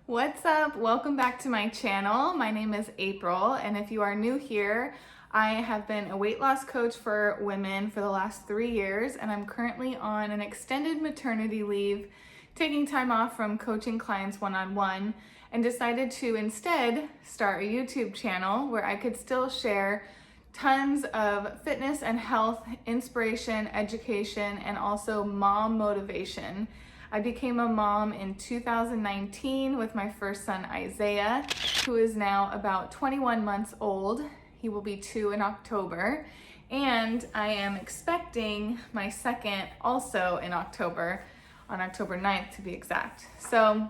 What's up? Welcome back to my channel. My name is April, and if you are new here, I have been a weight loss coach for women for the last 3 years, and I'm currently on an extended maternity leave, taking time off from coaching clients one-on-one, and decided to instead start a YouTube channel where I could still share tons of fitness and health, inspiration, education, and also mom motivation. I became a mom in 2019 with my first son, Isaiah, who is now about 21 months old. He will be 2 in October. And I am expecting my second also in October, on October 9th to be exact. So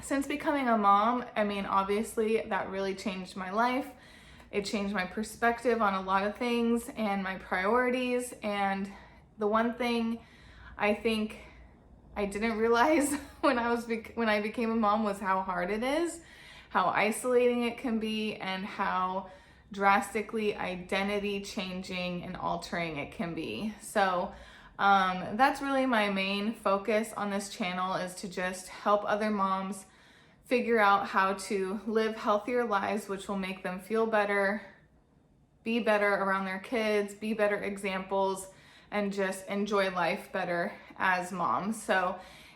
since becoming a mom, obviously that really changed my life. It changed my perspective on a lot of things and my priorities. And the one thing I think I didn't realize when I became a mom was how hard it is, how isolating it can be, and how drastically identity changing and altering it can be. So that's really my main focus on this channel, is to just help other moms figure out how to live healthier lives, which will make them feel better, be better around their kids, be better examples, and just enjoy life better as moms. So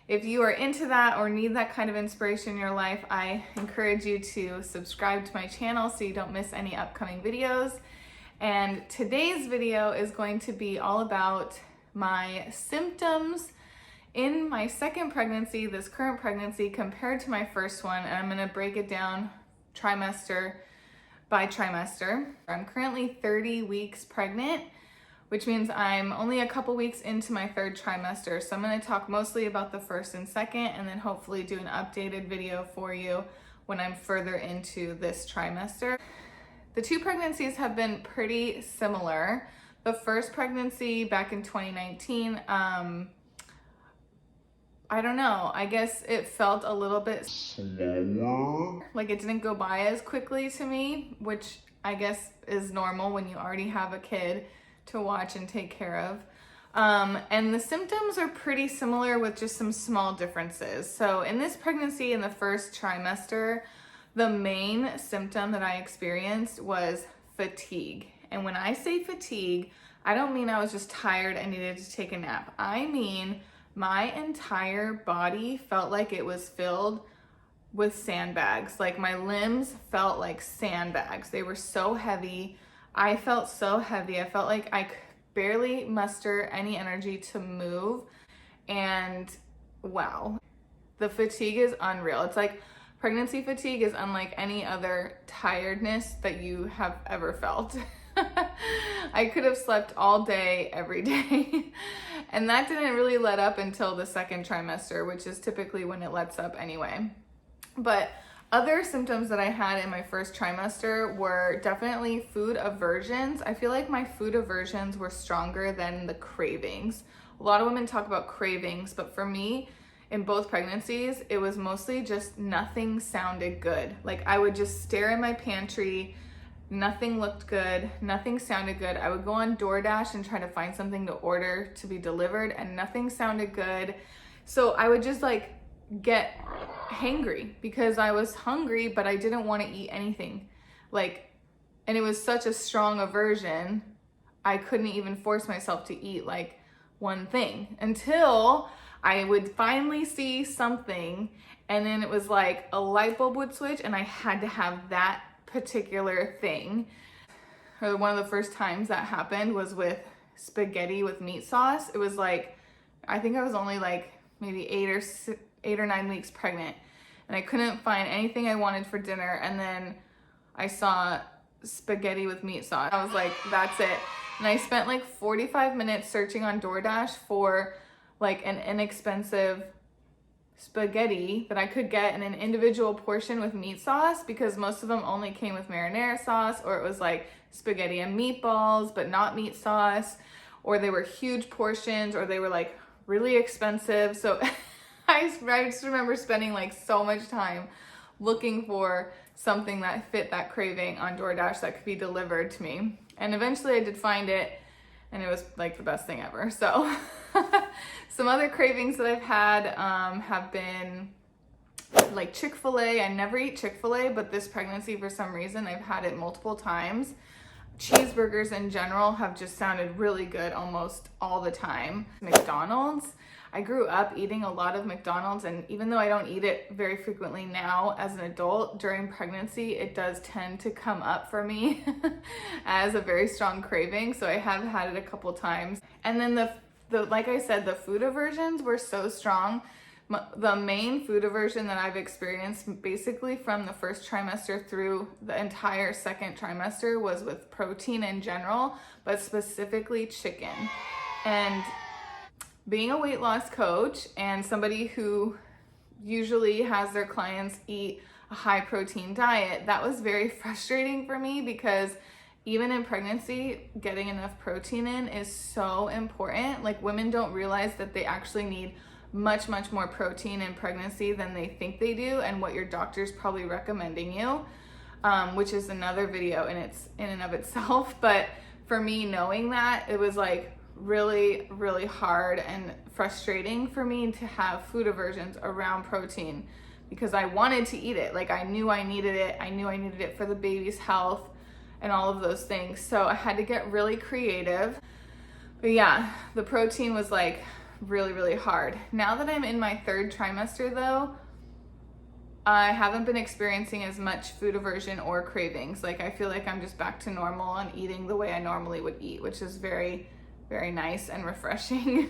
if you are into that or need that kind of inspiration in your life, I encourage you to subscribe to my channel so you don't miss any upcoming videos. And today's video is going to be all about my symptoms in my second pregnancy, this current pregnancy, compared to my first one. And I'm gonna break it down trimester by trimester. I'm currently 30 weeks pregnant, which means I'm only a couple weeks into my third trimester. So I'm gonna talk mostly about the first and second, and then hopefully do an updated video for you when I'm further into this trimester. The two pregnancies have been pretty similar. The first pregnancy back in 2019, I don't know, I guess it felt a little bit slower. Like it didn't go by as quickly to me, which I guess is normal when you already have a kid to watch and take care of. And the symptoms are pretty similar with just some small differences. So in this pregnancy, in the first trimester, the main symptom that I experienced was fatigue. And when I say fatigue, I don't mean I was just tired and needed to take a nap. I mean, my entire body felt like it was filled with sandbags. Like my limbs felt like sandbags. They were so heavy. I felt so heavy. I felt like I could barely muster any energy to move. And wow, the fatigue is unreal. It's like pregnancy fatigue is unlike any other tiredness that you have ever felt. I could have slept all day, every day. And that didn't really let up until the second trimester, which is typically when it lets up anyway. But other symptoms that I had in my first trimester were definitely food aversions. I feel like my food aversions were stronger than the cravings. A lot of women talk about cravings, but for me, in both pregnancies, it was mostly just nothing sounded good. Like I would just stare in my pantry, nothing looked good, nothing sounded good. I would go on DoorDash and try to find something to order to be delivered, and nothing sounded good. So I would just like get hangry because I was hungry, but I didn't want to eat anything. And it was such a strong aversion, I couldn't even force myself to eat like one thing until I would finally see something, and then it was like a light bulb would switch and I had to have that particular thing. Or one of the first times that happened was with spaghetti with meat sauce. It was like, I think I was only like maybe 8 or 9 weeks pregnant, and I couldn't find anything I wanted for dinner, and then I saw spaghetti with meat sauce. I was like, that's it. And I spent like 45 minutes searching on DoorDash for like an inexpensive spaghetti that I could get in an individual portion with meat sauce, because most of them only came with marinara sauce, or it was like spaghetti and meatballs but not meat sauce, or they were huge portions, or they were like really expensive. So I just remember spending like so much time looking for something that fit that craving on DoorDash that could be delivered to me. And eventually I did find it, and it was like the best thing ever. So Some other cravings that I've had have been like Chick-fil-A. I never eat Chick-fil-A, but this pregnancy, for some reason, I've had it multiple times. Cheeseburgers in general have just sounded really good almost all the time. McDonald's. I grew up eating a lot of McDonald's, and even though I don't eat it very frequently now as an adult, during pregnancy, it does tend to come up for me as a very strong craving. So I have had it a couple times. And then the like I said, the food aversions were so strong. The main food aversion that I've experienced basically from the first trimester through the entire second trimester was with protein in general, but specifically chicken. And being a weight loss coach and somebody who usually has their clients eat a high protein diet, that was very frustrating for me, because even in pregnancy, getting enough protein in is so important. Like, women don't realize that they actually need much more protein in pregnancy than they think they do, and what your doctor's probably recommending you, which is another video in and of itself. But for me, knowing that, it was like really hard and frustrating for me to have food aversions around protein, because I wanted to eat it. Like, I knew I needed it. I knew I needed it for the baby's health and all of those things. So I had to get really creative. But yeah, the protein was like really hard. Now that I'm in my third trimester though, I haven't been experiencing as much food aversion or cravings. Like, I feel like I'm just back to normal and eating the way I normally would eat, which is very nice and refreshing.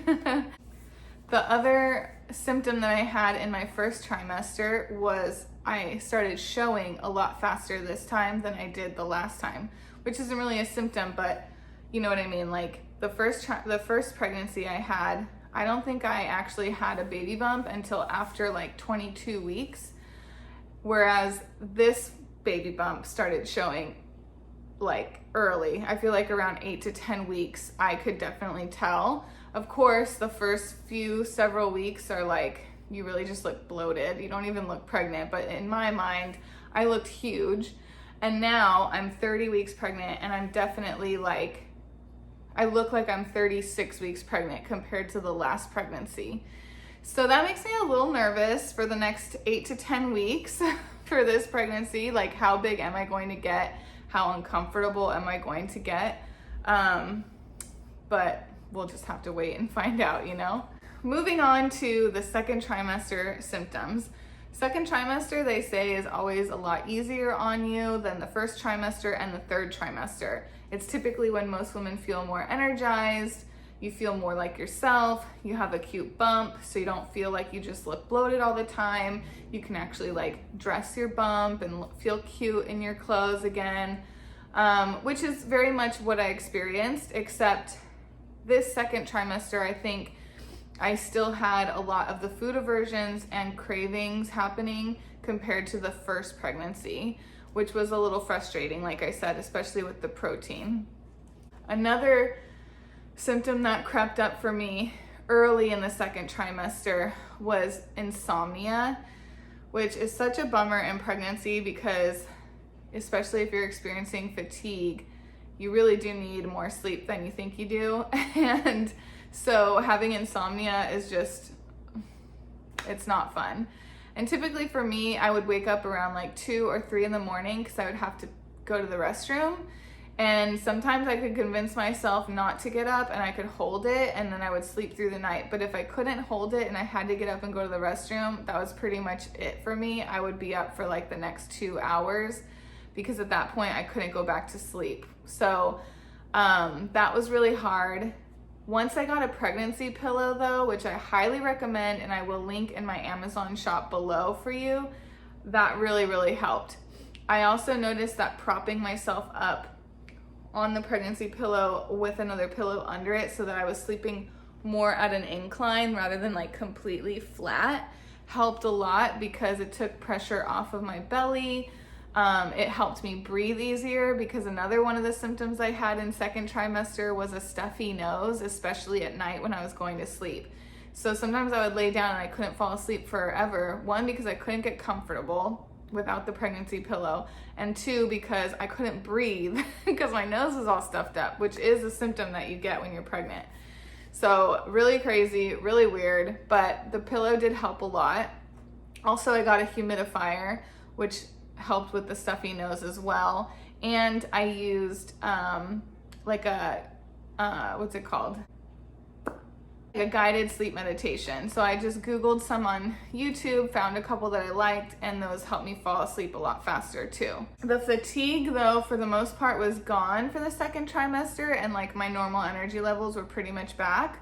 The other symptom that I had in my first trimester was I started showing a lot faster this time than I did the last time, which isn't really a symptom, but you know what I mean. Like, the first pregnancy I had, I don't think I actually had a baby bump until after like 22 weeks, whereas this baby bump started showing like early. I feel like around 8 to 10 weeks, I could definitely tell. Of course, the first several weeks are like, you really just look bloated. You don't even look pregnant, but in my mind, I looked huge. And now I'm 30 weeks pregnant, and I'm definitely like, I look like I'm 36 weeks pregnant compared to the last pregnancy. So that makes me a little nervous for the next 8 to 10 weeks for this pregnancy. Like, how big am I going to get? How uncomfortable am I going to get? But we'll just have to wait and find out, you know? Moving on to the second trimester symptoms. Second trimester, they say, is always a lot easier on you than the first trimester and the third trimester. It's typically when most women feel more energized, you feel more like yourself, you have a cute bump, so you don't feel like you just look bloated all the time. You can actually like dress your bump and feel cute in your clothes again, which is very much what I experienced, except this second trimester, I think I still had a lot of the food aversions and cravings happening compared to the first pregnancy, which was a little frustrating, like I said, especially with the protein. Another symptom that crept up for me early in the second trimester was insomnia, which is such a bummer in pregnancy, because especially if you're experiencing fatigue, you really do need more sleep than you think you do. And so having insomnia is just, it's not fun. And typically for me, I would wake up around like 2 or 3 in the morning because I would have to go to the restroom. And sometimes I could convince myself not to get up and I could hold it, and then I would sleep through the night. But if I couldn't hold it and I had to get up and go to the restroom, that was pretty much it for me. I would be up for like the next 2 hours, because at that point I couldn't go back to sleep. So that was really hard. Once I got a pregnancy pillow though, which I highly recommend, and I will link in my Amazon shop below for you, that really helped. I also noticed that propping myself up on the pregnancy pillow with another pillow under it, so that I was sleeping more at an incline rather than like completely flat, helped a lot, because it took pressure off of my belly. It helped me breathe easier, because another one of the symptoms I had in second trimester was a stuffy nose, especially at night when I was going to sleep. So sometimes I would lay down and I couldn't fall asleep forever. 1, because I couldn't get comfortable without the pregnancy pillow, and 2, because I couldn't breathe because my nose was all stuffed up, which is a symptom that you get when you're pregnant. So really crazy, really weird, but the pillow did help a lot. Also, I got a humidifier, which helped with the stuffy nose as well. And I used like a, what's it called? A guided sleep meditation. So I just Googled some on YouTube, found a couple that I liked, and those helped me fall asleep a lot faster too. The fatigue though, for the most part, was gone for the second trimester, and like my normal energy levels were pretty much back.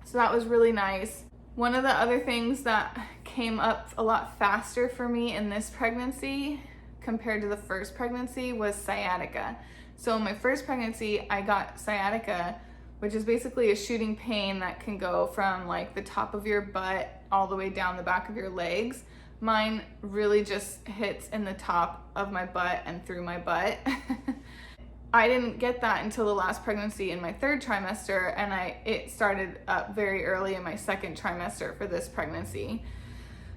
So that was really nice. One of the other things that came up a lot faster for me in this pregnancy compared to the first pregnancy was sciatica. So in my first pregnancy, I got sciatica, which is basically a shooting pain that can go from like the top of your butt all the way down the back of your legs. Mine really just hits in the top of my butt and through my butt. I didn't get that until the last pregnancy in my third trimester, and it started up very early in my second trimester for this pregnancy.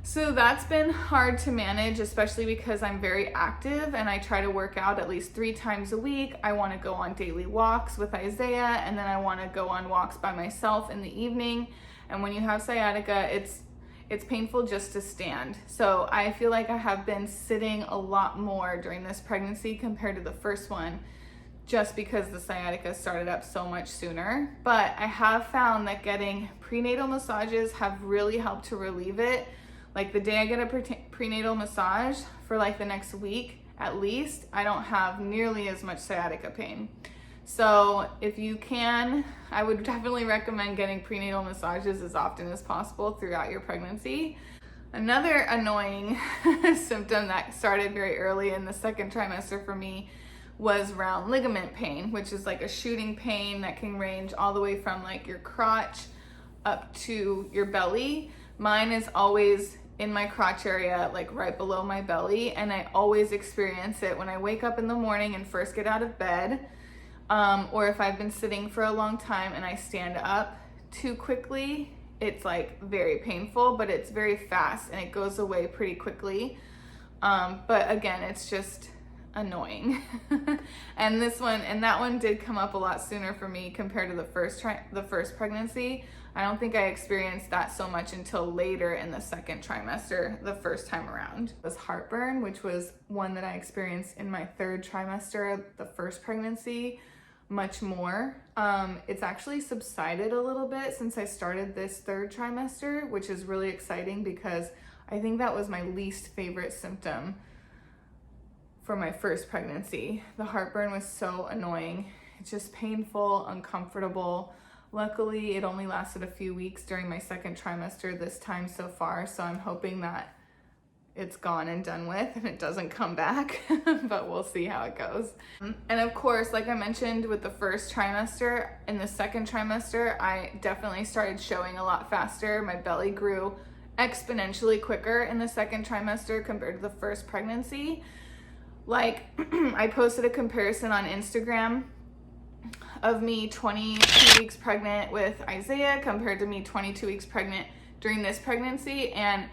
So that's been hard to manage, especially because I'm very active and I try to work out at least 3 times a week. I want to go on daily walks with Isaiah, and then I want to go on walks by myself in the evening. And when you have sciatica, it's painful just to stand. So I feel like I have been sitting a lot more during this pregnancy compared to the first one, just because the sciatica started up so much sooner. But I have found that getting prenatal massages have really helped to relieve it. Like the day I get a prenatal massage for like the next week at least, I don't have nearly as much sciatica pain. So if you can, I would definitely recommend getting prenatal massages as often as possible throughout your pregnancy. Another annoying symptom that started very early in the second trimester for me was round ligament pain, which is like a shooting pain that can range all the way from like your crotch up to your belly. Mine is always in my crotch area, like right below my belly, and I always experience it when I wake up in the morning and first get out of bed, or if I've been sitting for a long time and I stand up too quickly. It's like very painful, but it's very fast and it goes away pretty quickly. But again, it's just annoying. And that one did come up a lot sooner for me compared to the first pregnancy. I don't think I experienced that so much until later in the second trimester, the first time around. It was heartburn, which was one that I experienced in my third trimester, the first pregnancy, much more. It's actually subsided a little bit since I started this third trimester, which is really exciting because I think that was my least favorite symptom for my first pregnancy. The heartburn was so annoying. It's just painful, uncomfortable. Luckily, it only lasted a few weeks during my second trimester this time so far, so I'm hoping that it's gone and done with and it doesn't come back, but we'll see how it goes. And of course, like I mentioned with the first trimester, in the second trimester, I definitely started showing a lot faster. My belly grew exponentially quicker in the second trimester compared to the first pregnancy. Like, I posted a comparison on Instagram of me 22 weeks pregnant with Isaiah compared to me 22 weeks pregnant during this pregnancy, and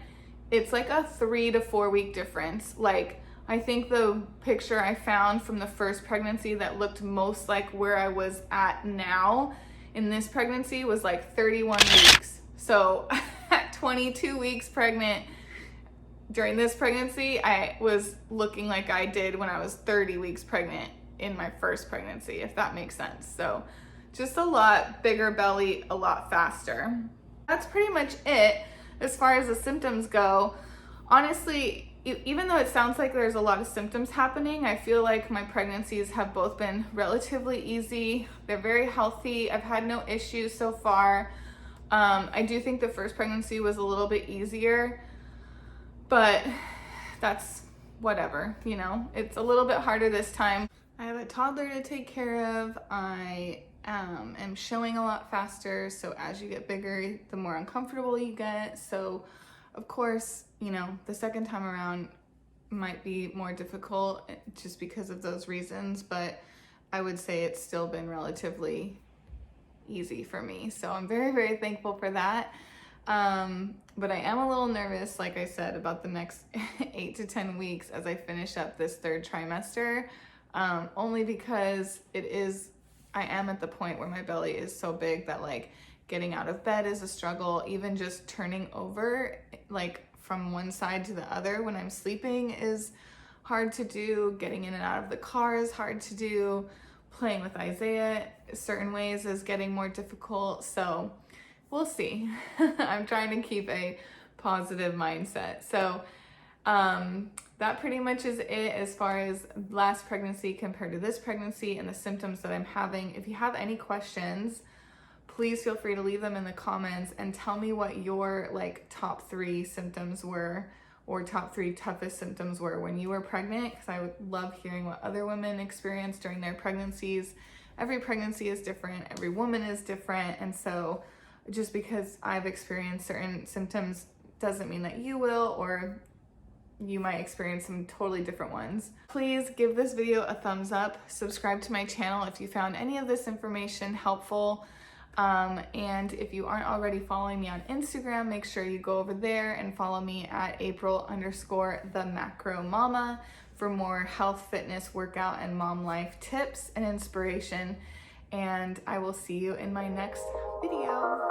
it's like a 3 to 4 week difference. Like, I think the picture I found from the first pregnancy that looked most like where I was at now in this pregnancy was like 31 weeks. So at 22 weeks pregnant during this pregnancy, I was looking like I did when I was 30 weeks pregnant in my first pregnancy, if that makes sense. So just a lot bigger belly, a lot faster. That's pretty much it as far as the symptoms go. Honestly, even though it sounds like there's a lot of symptoms happening, I feel like my pregnancies have both been relatively easy. They're very healthy. I've had no issues so far. I do think the first pregnancy was a little bit easier, but that's whatever, you know? It's a little bit harder this time. I have a toddler to take care of. I am showing a lot faster, so as you get bigger, the more uncomfortable you get. So of course, you know, the second time around might be more difficult just because of those reasons, but I would say it's still been relatively easy for me. So I'm very, very thankful for that. But I am a little nervous, like I said, about the next 8 to 10 weeks as I finish up this third trimester, only because I am at the point where my belly is so big that like getting out of bed is a struggle. Even just turning over like from one side to the other when I'm sleeping is hard to do. Getting in and out of the car is hard to do. Playing with Isaiah certain ways is getting more difficult. So we'll see. I'm trying to keep a positive mindset. So that pretty much is it as far as last pregnancy compared to this pregnancy and the symptoms that I'm having. If you have any questions, please feel free to leave them in the comments and tell me what your like top 3 symptoms were, or top 3 toughest symptoms were when you were pregnant, because I would love hearing what other women experienced during their pregnancies. Every pregnancy is different, every woman is different, and so just because I've experienced certain symptoms doesn't mean that you will, or you might experience some totally different ones. Please give this video a thumbs up, subscribe to my channel if you found any of this information helpful. And if you aren't already following me on Instagram, make sure you go over there and follow me at April_the_macro_mama for more health, fitness, workout, and mom life tips and inspiration. And I will see you in my next video.